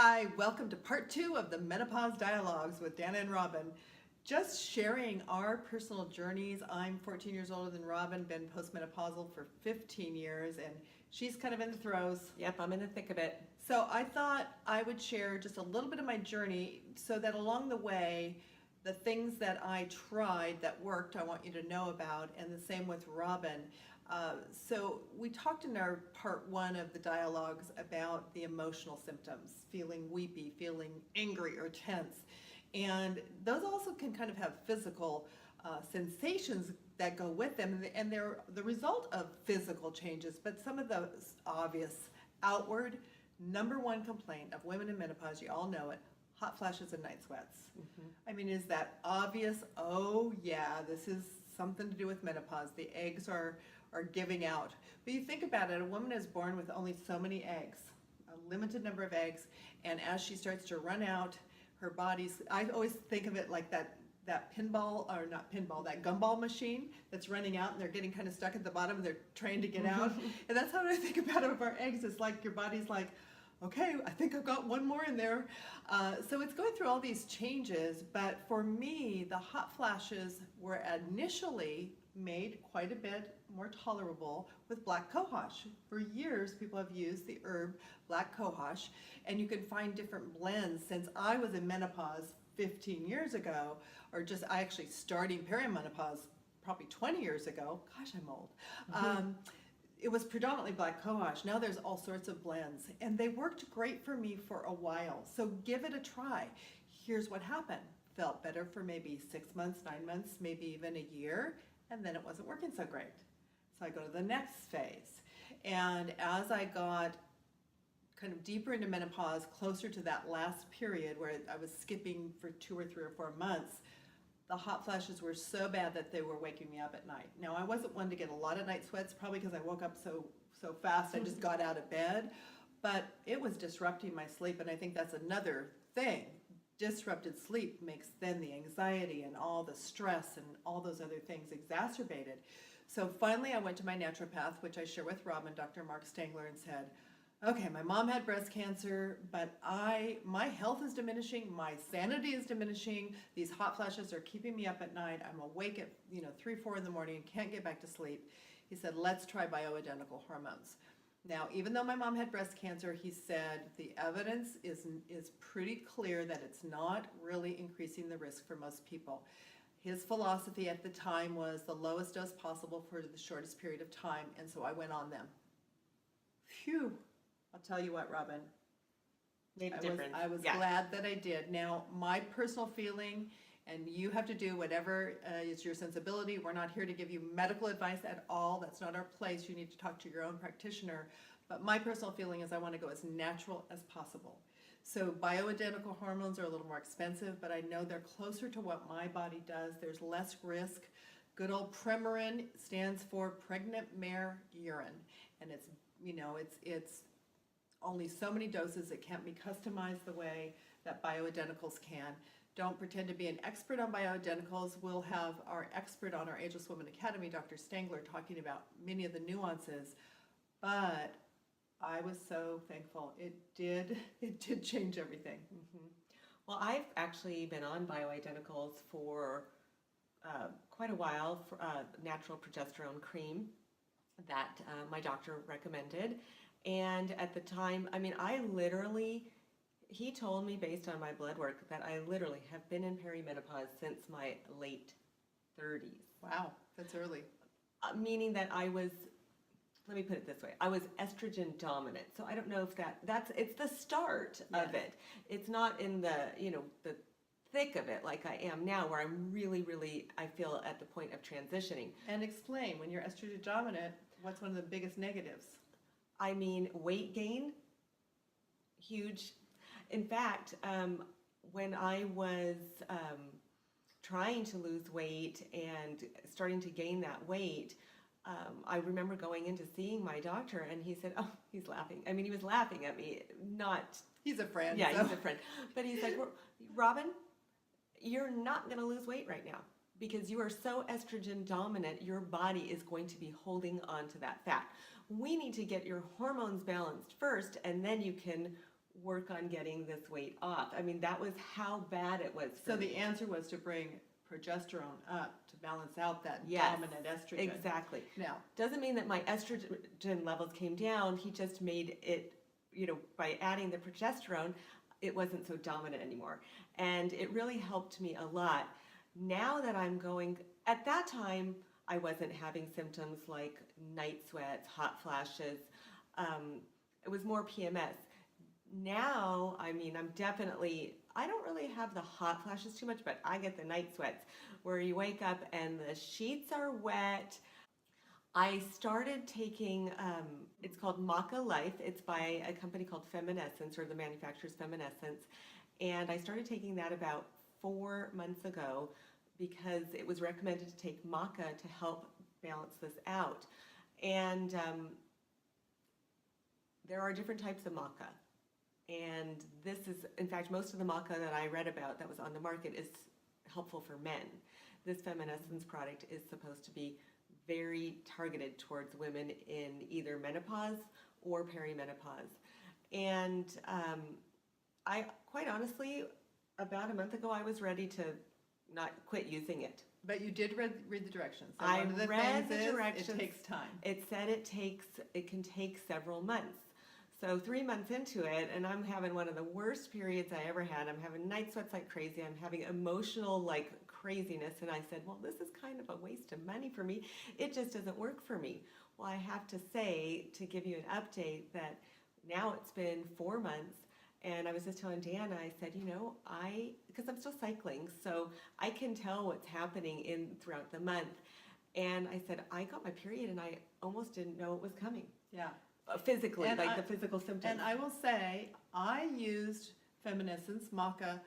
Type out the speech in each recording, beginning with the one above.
Hi, welcome to part 2 of the Menopause Dialogues with Dana and Robin. Just sharing our personal journeys. I'm 14 years older than Robin, been postmenopausal for 15 years, and she's kind of in the throes. Yep, I'm in the thick of it. So I thought I would share just a little bit of my journey so that along the way, the things that I tried that worked, I want you to know about, and the same with Robin. So we talked in our part 1 of the dialogues about the emotional symptoms, feeling weepy, feeling angry or tense. And those also can kind of have physical sensations that go with them, and they're the result of physical changes. But some of the obvious outward number one complaint of women in menopause, you all know it, hot flashes and night sweats. I mean, is that obvious? Oh yeah, this is something to do with menopause. The eggs are giving out. But you think about it, a woman is born with only so many eggs, a limited number of eggs, and as she starts to run out, her body's, I always think of it like that pinball, or not pinball, that gumball machine that's running out and they're getting kind of stuck at the bottom and they're trying to get out. And that's how I think about it with our eggs. It's like your body's like, okay, I think I've got one more in there. So it's going through all these changes, but for me, the hot flashes were initially made quite a bit more tolerable with black cohosh. For years, people have used the herb black cohosh, and you can find different blends. Since I was in menopause 15 years ago, or just I actually starting peri-menopause probably 20 years ago, gosh, I'm old. It was predominantly black cohosh. Now there's all sorts of blends, and they worked great for me for a while. So give it a try. Here's what happened. Felt better for maybe 6 months, 9 months, maybe even a year, and then it wasn't working so great. So I go to the next phase. And as I got kind of deeper into menopause, closer to that last period where I was skipping for 2 or 3 or 4 months, the hot flashes were so bad that they were waking me up at night. Now, I wasn't one to get a lot of night sweats, probably because I woke up so fast, I just got out of bed, but it was disrupting my sleep, and I think that's another thing. Disrupted sleep makes then the anxiety and all the stress and all those other things exacerbated. So finally, I went to my naturopath, which I share with Robin, Dr. Mark Stangler, and said, okay, my mom had breast cancer, but my health is diminishing, my sanity is diminishing, these hot flashes are keeping me up at night, I'm awake at 3, 4 in the morning and can't get back to sleep. He said, let's try bioidentical hormones. Now, even though my mom had breast cancer, he said the evidence is pretty clear that it's not really increasing the risk for most people. His philosophy at the time was the lowest dose possible for the shortest period of time, and so I went on them. Phew. I'll tell you what, Robin. Made a difference. I was glad that I did. Now, my personal feeling, and you have to do whatever is your sensibility. We're not here to give you medical advice at all. That's not our place. You need to talk to your own practitioner. But my personal feeling is I want to go as natural as possible. So bioidentical hormones are a little more expensive, but I know they're closer to what my body does. There's less risk. Good old Premarin stands for pregnant mare urine, and it's only so many doses. It can't be customized the way that bioidenticals can. Don't pretend to be an expert on bioidenticals. We'll have our expert on our Ageless Women Academy, Dr. Stangler, talking about many of the nuances. But I was so thankful. It did change everything. Well, I've actually been on bioidenticals for quite a while, for natural progesterone cream that my doctor recommended. And at the time, I mean, he told me based on my blood work that I literally have been in perimenopause since my late 30s. Wow, that's early. Meaning that I was, let me put it this way, I was estrogen dominant. So I don't know if it's the start of it. It's not in the thick of it like I am now, where I'm really, I feel at the point of transitioning. And explain, when you're estrogen dominant, what's one of the biggest negatives? I mean, weight gain, huge. In fact, when I was trying to lose weight and starting to gain that weight, I remember going in to seeing my doctor, and he said, oh, he's laughing. I mean, he was laughing at me, not... He's a friend. Yeah, he's a friend. But he's like, Robin, you're not going to lose weight right now because you are so estrogen dominant, your body is going to be holding on to that fat. We need to get your hormones balanced first, and then you can work on getting this weight off. I mean, that was how bad it was for So me. the answer was to bring progesterone up to balance out that Yes, dominant estrogen. exactly. Now, Doesn't mean that my estrogen levels came down. He just made it, by adding the progesterone, it wasn't so dominant anymore. And it really helped me a lot. Now that I'm going, at that time, I wasn't having symptoms like night sweats, hot flashes. It was more PMS. Now, I mean, I don't really have the hot flashes too much, but I get the night sweats where you wake up and the sheets are wet. I started taking, it's called Maca Life. It's by a company called Feminescence, or the manufacturer's Feminescence. And I started taking that about 4 months ago because it was recommended to take maca to help balance this out. And there are different types of maca. And this is, in fact, most of the maca that I read about that was on the market is helpful for men. This Feminescence product is supposed to be very targeted towards women in either menopause or perimenopause. And I, quite honestly, about a month ago, I was ready to not quit using it. but you did read the directions. So I one of the read things the is directions. it takes time. It said it can take several months. So 3 months into it, and I'm having one of the worst periods I ever had. I'm having night sweats like crazy. I'm having emotional like craziness. And I said, well, this is kind of a waste of money for me. It just doesn't work for me. Well, I have to say, to give you an update, that now it's been 4 months. And I was just telling Deanna, I said, because I'm still cycling, so I can tell what's happening throughout the month. And I said, I got my period and I almost didn't know it was coming. Yeah. Physically, And the physical symptoms. And I will say, I used Feminescence, Maca,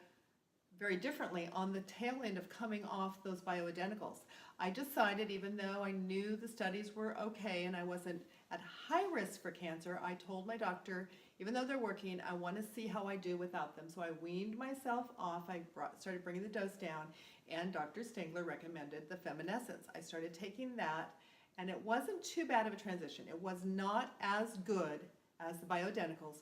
very differently on the tail end of coming off those bioidenticals. I decided, even though I knew the studies were okay and I wasn't at high risk for cancer, I told my doctor, even though they're working, I want to see how I do without them. So I weaned myself off. I started bringing the dose down, and Dr. Stingler recommended the Feminescence. I started taking that, and it wasn't too bad of a transition. It was not as good as the bioidenticals,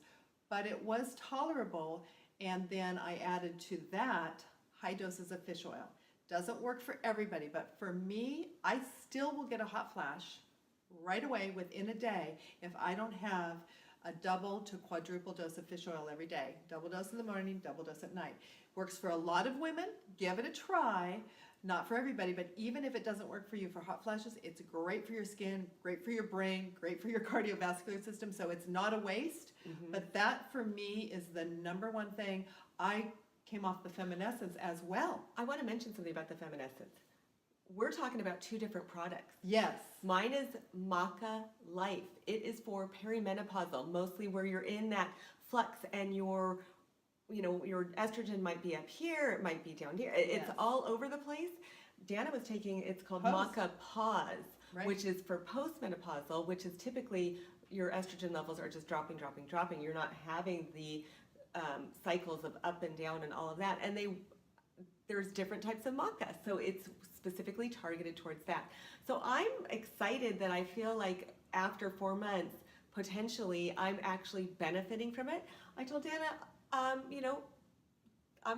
but it was tolerable. And then I added to that high doses of fish oil. Doesn't work for everybody, but for me, I still will get a hot flash right away within a day if I don't have a double to quadruple dose of fish oil every day. Double dose in the morning, double dose at night. Works for a lot of women. Give it a try. Not for everybody, but even if it doesn't work for you for hot flashes, it's great for your skin, great for your brain, great for your cardiovascular system, so it's not a waste. Mm-hmm. But that, for me, is the number one thing. I came off the Feminescence as well. I want to mention something about the Feminescence. We're talking about 2 different products. Yes. Mine is Maca Life. It is for perimenopausal, mostly where you're in that flux and your estrogen might be up here, it might be down here. It's Yes. all over the place. Dana was taking, it's called Pause. Maca Pause, Right. which is for postmenopausal, which is typically your estrogen levels are just dropping. You're not having the cycles of up and down and all of that. And there's different types of maca, so it's specifically targeted towards that. So I'm excited that I feel like after 4 months, potentially I'm actually benefiting from it. I told Dana, I'm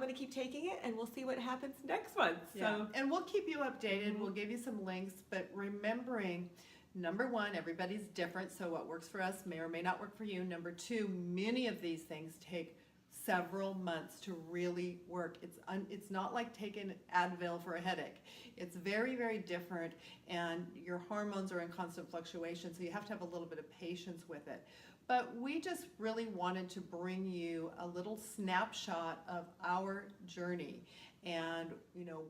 going to keep taking it and we'll see what happens next month. Yeah. So And we'll keep you updated. We'll give you some links, but remembering, number one, everybody's different, so what works for us may or may not work for you. Number two, many of these things take several months to really work. It's not like taking Advil for a headache. It's very, very different, and your hormones are in constant fluctuation, so you have to have a little bit of patience with it. But we just really wanted to bring you a little snapshot of our journey and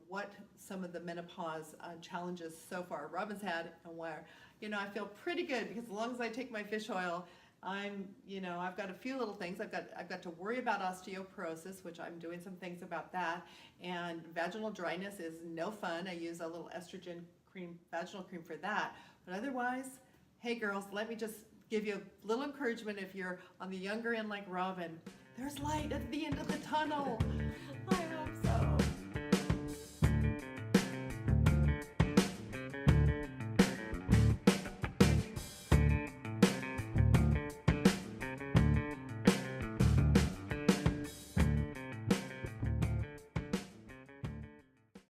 what some of the menopause challenges so far Robin's had, and where I feel pretty good, because as long as I take my fish oil, I've got a few little things. I've got to worry about osteoporosis, which I'm doing some things about that, and vaginal dryness is no fun. I use a little estrogen cream, vaginal cream for that. But otherwise, hey girls, let me just give you a little encouragement. If you're on the younger end like Robin, there's light at the end of the tunnel. I hope so.